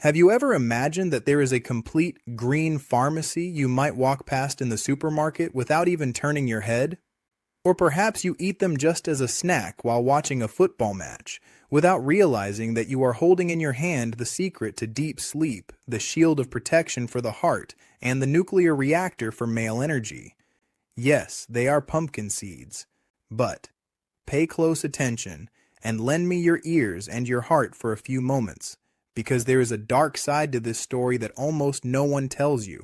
Have you ever imagined that there is a complete green pharmacy you might walk past in the supermarket without even turning your head? Or perhaps you eat them just as a snack while watching a football match, without realizing that you are holding in your hand the secret to deep sleep, the shield of protection for the heart, and the nuclear reactor for male energy. Yes, they are pumpkin seeds. But pay close attention and lend me your ears and your heart for a few moments, because there is a dark side to this story that almost no one tells you.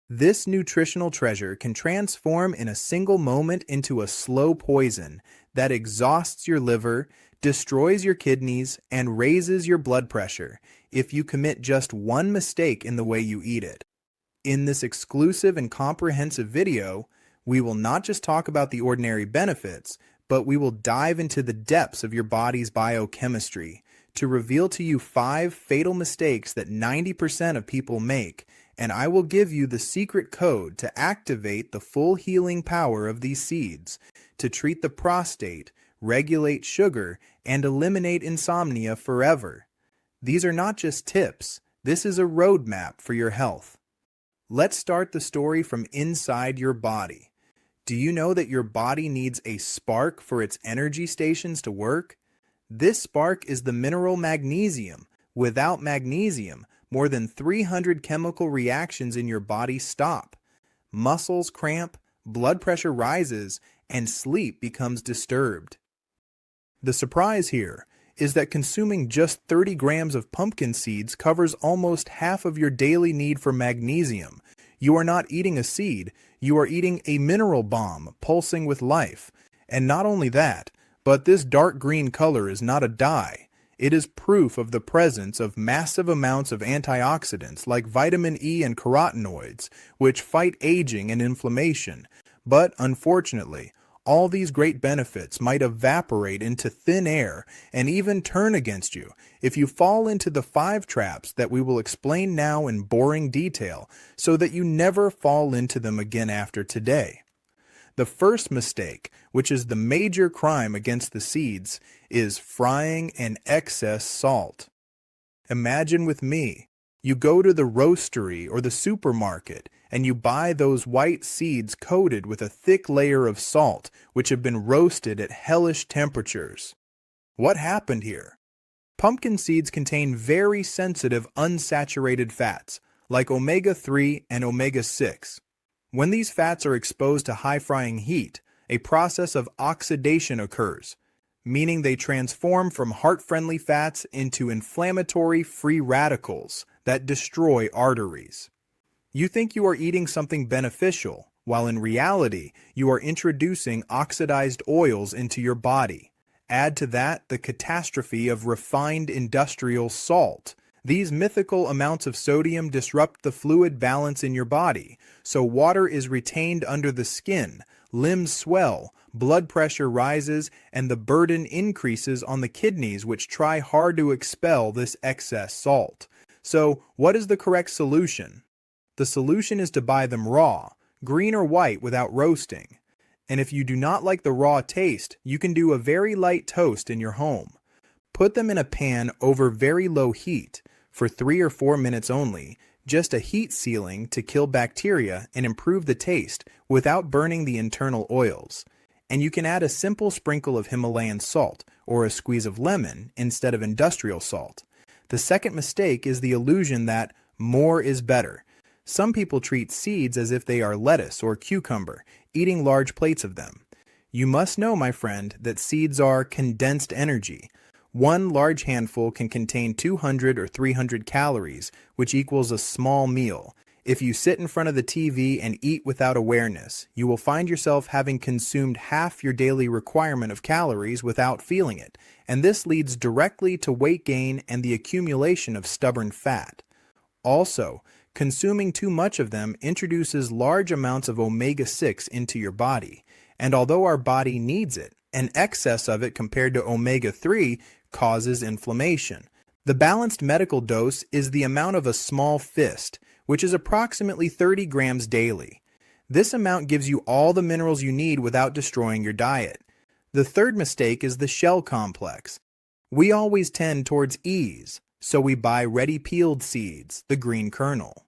This nutritional treasure can transform in a single moment into a slow poison that exhausts your liver, destroys your kidneys, and raises your blood pressure if you commit just one mistake in the way you eat it. In this exclusive and comprehensive video, we will not just talk about the ordinary benefits, but we will dive into the depths of your body's biochemistry to reveal to you 5 fatal mistakes that 90% of people make, and I will give you the secret code to activate the full healing power of these seeds, to treat the prostate, regulate sugar, and eliminate insomnia forever. These are not just tips, this is a roadmap for your health. Let's start the story from inside your body. Do you know that your body needs a spark for its energy stations to work? This spark is the mineral magnesium. Without magnesium, more than 300 chemical reactions in your body stop. Muscles cramp, blood pressure rises, and sleep becomes disturbed. The surprise here is that consuming just 30 grams of pumpkin seeds covers almost half of your daily need for magnesium. You are not eating a seed, you are eating a mineral bomb pulsing with life. And not only that, but this dark green color is not a dye. It is proof of the presence of massive amounts of antioxidants like vitamin E and carotenoids, which fight aging and inflammation. But unfortunately, all these great benefits might evaporate into thin air and even turn against you if you fall into the 5 traps that we will explain now in boring detail so that you never fall into them again after today. The first mistake, which is the major crime against the seeds, is frying in excess salt. Imagine with me, you go to the roastery or the supermarket and you buy those white seeds coated with a thick layer of salt which have been roasted at hellish temperatures. What happened here? Pumpkin seeds contain very sensitive unsaturated fats like omega-3 and omega-6. When these fats are exposed to high frying heat, a process of oxidation occurs, meaning they transform from heart-friendly fats into inflammatory free radicals that destroy arteries. You think you are eating something beneficial, while in reality, you are introducing oxidized oils into your body. Add to that the catastrophe of refined industrial salt. These mythical amounts of sodium disrupt the fluid balance in your body, so water is retained under the skin, limbs swell, blood pressure rises, and the burden increases on the kidneys which try hard to expel this excess salt. So, what is the correct solution? The solution is to buy them raw, green or white without roasting. And if you do not like the raw taste, you can do a very light toast in your home. Put them in a pan over very low heat, for 3 or 4 minutes only, just a heat sealing to kill bacteria and improve the taste without burning the internal oils. And you can add a simple sprinkle of Himalayan salt or a squeeze of lemon instead of industrial salt. The second mistake is the illusion that more is better. Some people treat seeds as if they are lettuce or cucumber, eating large plates of them. You must know, my friend, that seeds are condensed energy. One large handful can contain 200 or 300 calories, which equals a small meal. If you sit in front of the TV and eat without awareness, you will find yourself having consumed half your daily requirement of calories without feeling it, and this leads directly to weight gain and the accumulation of stubborn fat. Also, consuming too much of them introduces large amounts of omega-6 into your body, and although our body needs it, an excess of it compared to omega-3 causes inflammation. The balanced medical dose is the amount of a small fist, which is approximately 30 grams daily. This amount gives you all the minerals you need without destroying your diet. The third mistake is the shell complex. We always tend towards ease, So we buy ready-peeled seeds, the green kernel.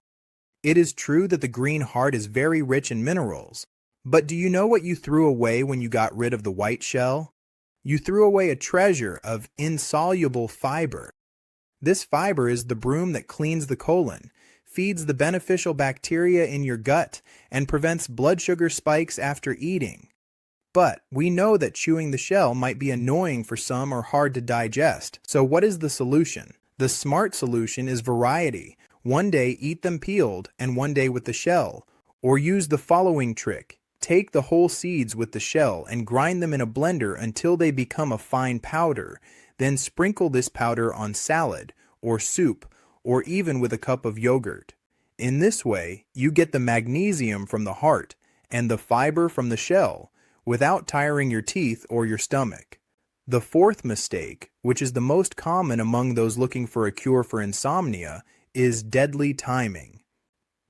It is true that the green heart is very rich in minerals, but do you know what you threw away when you got rid of the white shell? You threw away a treasure of insoluble fiber. This fiber is the broom that cleans the colon, feeds the beneficial bacteria in your gut, and prevents blood sugar spikes after eating. But we know that chewing the shell might be annoying for some or hard to digest, so what is the solution? The smart solution is variety. One day eat them peeled and one day with the shell. Or use the following trick. Take the whole seeds with the shell and grind them in a blender until they become a fine powder. Then sprinkle this powder on salad, or soup, or even with a cup of yogurt. In this way, you get the magnesium from the heart and the fiber from the shell without tiring your teeth or your stomach. The fourth mistake, which is the most common among those looking for a cure for insomnia, is deadly timing.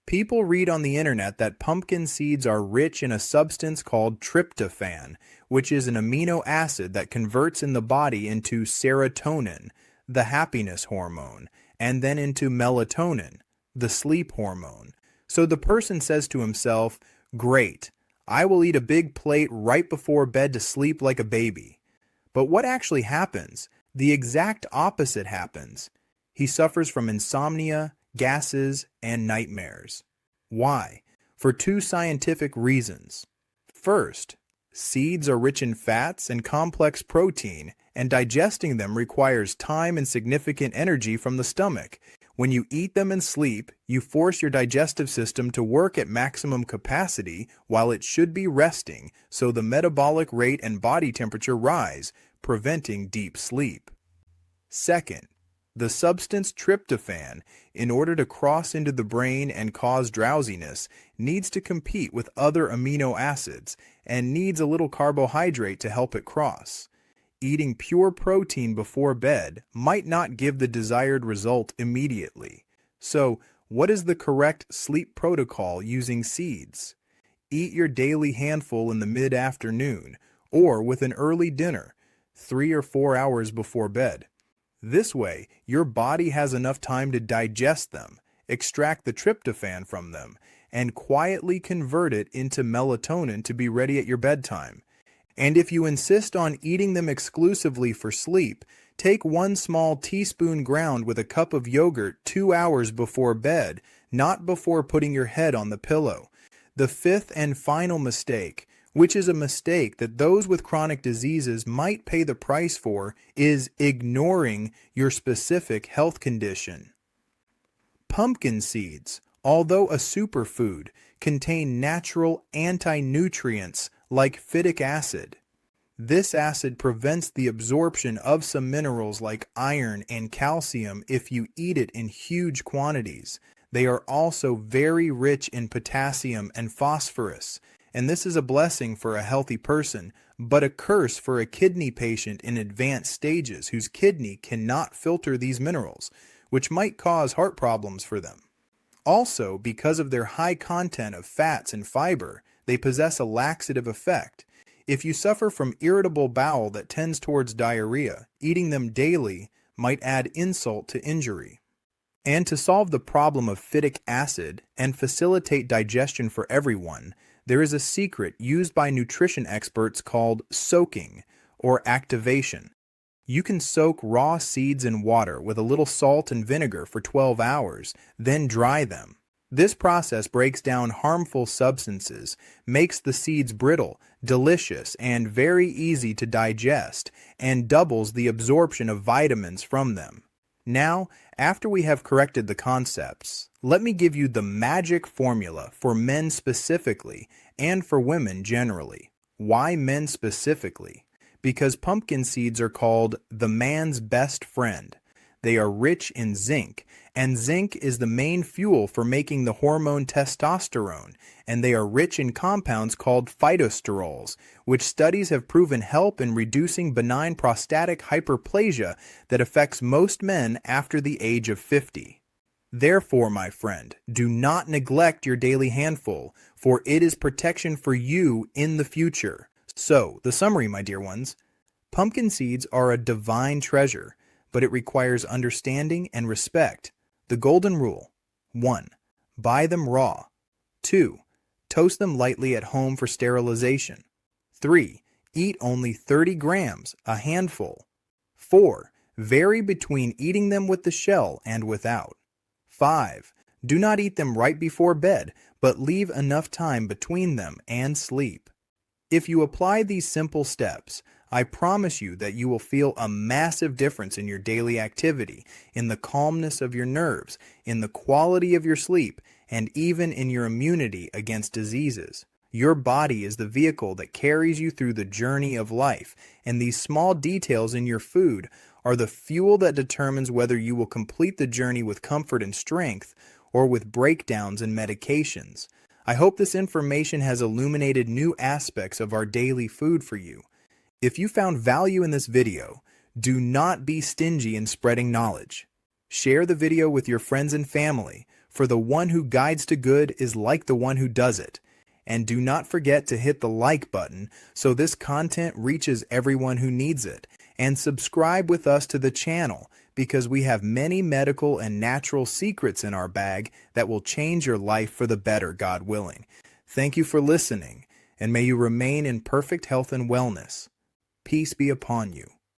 People read on the internet that pumpkin seeds are rich in a substance called tryptophan, which is an amino acid that converts in the body into serotonin, the happiness hormone, and then into melatonin, the sleep hormone. So the person says to himself, "Great, I will eat a big plate right before bed to sleep like a baby." But what actually happens? The exact opposite happens. He suffers from insomnia, gases, and nightmares. Why? For two scientific reasons. First, seeds are rich in fats and complex protein, and digesting them requires time and significant energy from the stomach. When you eat them and sleep, you force your digestive system to work at maximum capacity while it should be resting, so the metabolic rate and body temperature rise, preventing deep sleep. Second, the substance tryptophan, in order to cross into the brain and cause drowsiness, needs to compete with other amino acids and needs a little carbohydrate to help it cross. Eating pure protein before bed might not give the desired result immediately. So, what is the correct sleep protocol using seeds? Eat your daily handful in the mid-afternoon or with an early dinner, 3 or 4 hours before bed. This way, your body has enough time to digest them, extract the tryptophan from them, and quietly convert it into melatonin to be ready at your bedtime. And if you insist on eating them exclusively for sleep, take 1 small teaspoon ground with a cup of yogurt 2 hours before bed, not before putting your head on the pillow. The fifth and final mistake, which is a mistake that those with chronic diseases might pay the price for, is ignoring your specific health condition. Pumpkin seeds, although a superfood, contain natural anti-nutrients like phytic acid. This acid prevents the absorption of some minerals like iron and calcium if you eat it in huge quantities. They are also very rich in potassium and phosphorus, and this is a blessing for a healthy person, but a curse for a kidney patient in advanced stages whose kidney cannot filter these minerals, which might cause heart problems for them. Also, because of their high content of fats and fiber, they possess a laxative effect. If you suffer from irritable bowel that tends towards diarrhea, eating them daily might add insult to injury. And to solve the problem of phytic acid and facilitate digestion for everyone, there is a secret used by nutrition experts called soaking or activation. You can soak raw seeds in water with a little salt and vinegar for 12 hours, then dry them. This process breaks down harmful substances, makes the seeds brittle, delicious, and very easy to digest, and doubles the absorption of vitamins from them. Now, after we have corrected the concepts, let me give you the magic formula for men specifically and for women generally. Why men specifically? Because pumpkin seeds are called the man's best friend. They are rich in zinc, and zinc is the main fuel for making the hormone testosterone, and they are rich in compounds called phytosterols, which studies have proven help in reducing benign prostatic hyperplasia that affects most men after the age of 50. Therefore, my friend, do not neglect your daily handful, for it is protection for you in the future. So, the summary, my dear ones. Pumpkin seeds are a divine treasure. but it requires understanding and respect. The golden rule: 1. Buy them raw. 2. Toast them lightly at home for sterilization. 3. Eat only 30 grams, a handful. 4. Vary between eating them with the shell and without. 5. Do not eat them right before bed, but leave enough time between them and sleep. If you apply these simple steps, I promise you that you will feel a massive difference in your daily activity, in the calmness of your nerves, in the quality of your sleep, and even in your immunity against diseases. Your body is the vehicle that carries you through the journey of life, and these small details in your food are the fuel that determines whether you will complete the journey with comfort and strength or with breakdowns and medications. I hope this information has illuminated new aspects of our daily food for you. If you found value in this video, do not be stingy in spreading knowledge. Share the video with your friends and family, for the one who guides to good is like the one who does it. And do not forget to hit the like button so this content reaches everyone who needs it. And subscribe with us to the channel because we have many medical and natural secrets in our bag that will change your life for the better, God willing. Thank you for listening, and may you remain in perfect health and wellness. Peace be upon you.